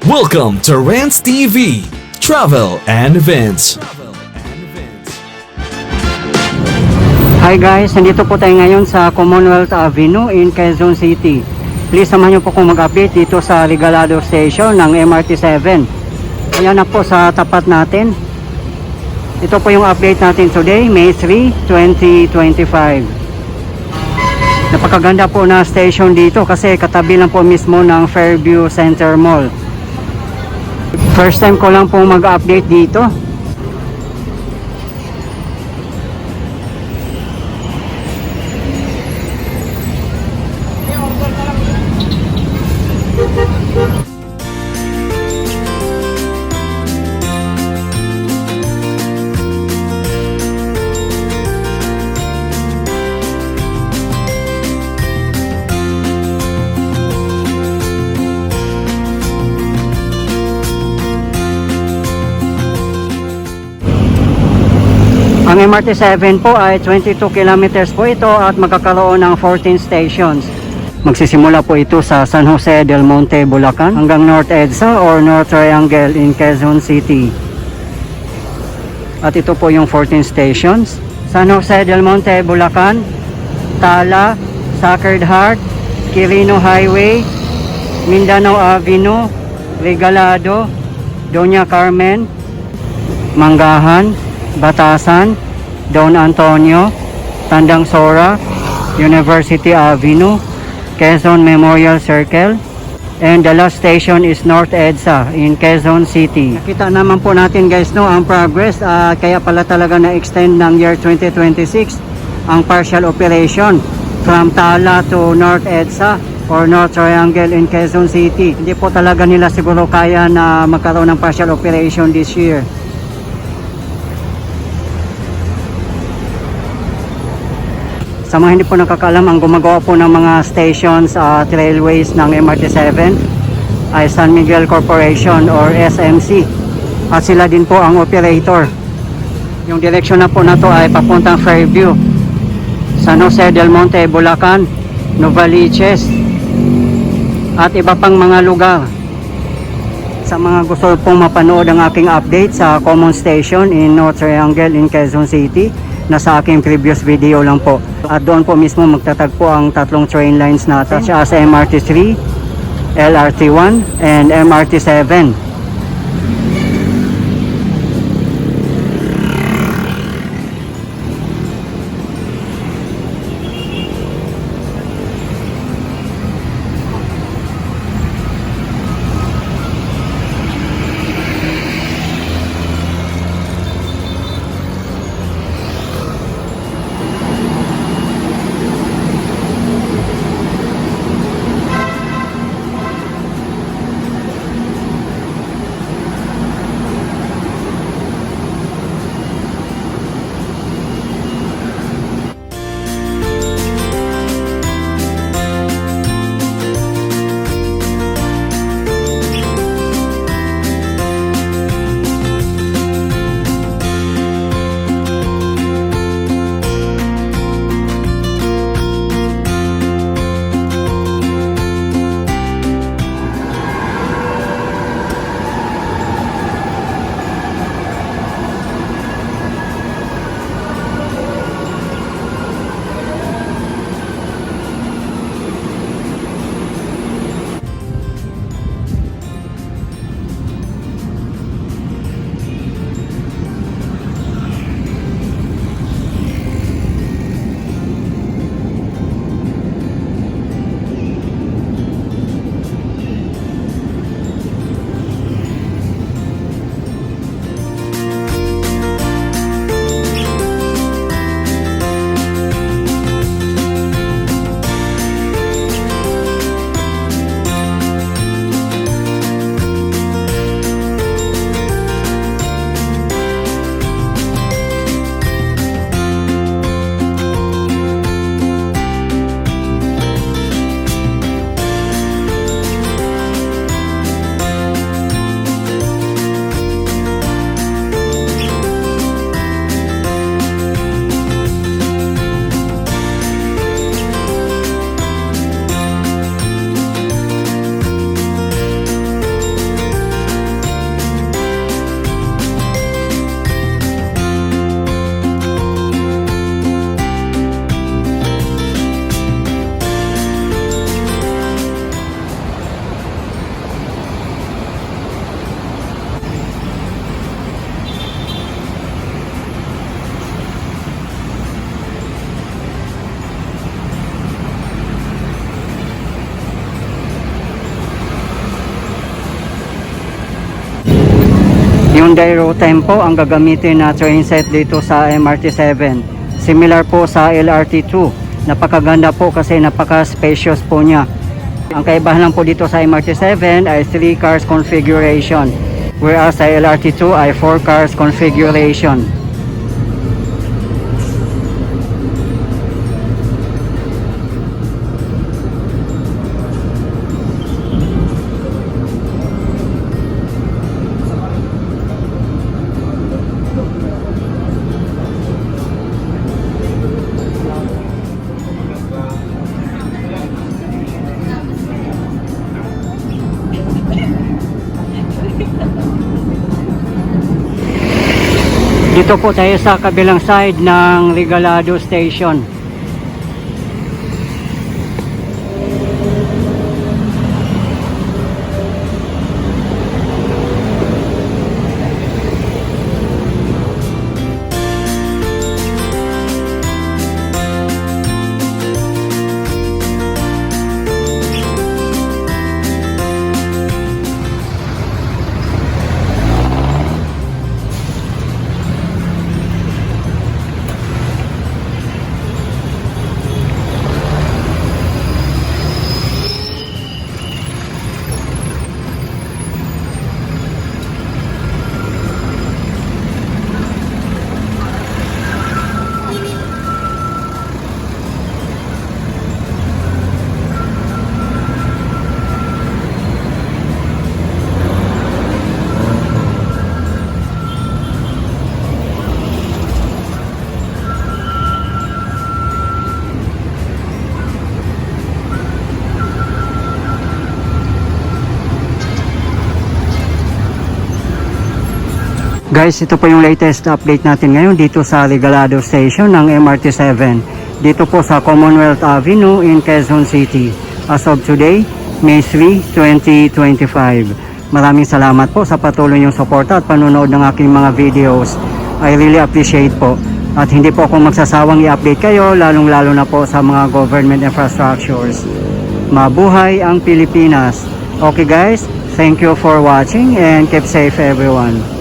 Welcome to Rants TV, Travel and Events. Hi guys, nandito po tayo ngayon sa Commonwealth Avenue in Quezon City. Please samahan nyo po kung mag-update dito sa Regalado Station ng MRT-7. Ayan na po sa tapat natin. Ito po yung update natin today, May 3, 2025. Napakaganda po na station dito kasi katabi lang po mismo ng Fairview Center Mall. First time ko lang po mag-update dito. Ang MRT-7 po ay 22 kilometers po ito at magkakaroon ng 14 stations. Magsisimula po ito sa San Jose del Monte, Bulacan hanggang North EDSA or North Triangle in Quezon City. At ito po yung 14 stations. San Jose del Monte, Bulacan, Tala, Sacred Heart, Quirino Highway, Mindanao Avenue, Regalado, Doña Carmen, Manggahan, Batasan, Don Antonio, Tandang Sora, University Avenue, Quezon Memorial Circle, and the last station is North EDSA in Quezon City. Nakita naman po natin guys no ang progress, kaya pala talaga na-extend ng year 2026 ang partial operation from Tala to North EDSA or North Triangle in Quezon City. Hindi po talaga nila siguro kaya na magkaroon ng partial operation this year. Sa mga hindi po nakakaalam, ang gumagawa po ng mga stations at railways ng MRT-7 ay San Miguel Corporation or SMC. At sila din po ang operator. Yung direksyon na po na to ay papuntang Fairview, San Jose del Monte, Bulacan, Novaliches, at iba pang mga lugar. Sa mga gusto pong mapanood ang aking update sa Common Station in North Triangle in Quezon City, nasa aking previous video lang po. At doon po mismo magtatagpo ang tatlong train lines natin sa MRT-3, LRT-1, and MRT-7. Hyundai Rotem po ang gagamitin na train set dito sa MRT7. Similar po sa LRT2. Napakaganda po kasi napaka-spacious po niya. Ang kaibahan lang po dito sa MRT7 ay 3 cars configuration. Whereas sa LRT2 ay 4 cars configuration. Dito po tayo sa kabilang side ng Regalado Station. Guys, ito po yung latest update natin ngayon dito sa Regalado Station ng MRT7. Dito po sa Commonwealth Avenue in Quezon City. As of today, May 3, 2025. Maraming salamat po sa patuloy niyong suporta at panunood ng aking mga videos. I really appreciate po. At hindi po ako magsasawang i-update kayo, lalong-lalo na po sa mga government infrastructures. Mabuhay ang Pilipinas! Okay guys, thank you for watching and keep safe everyone.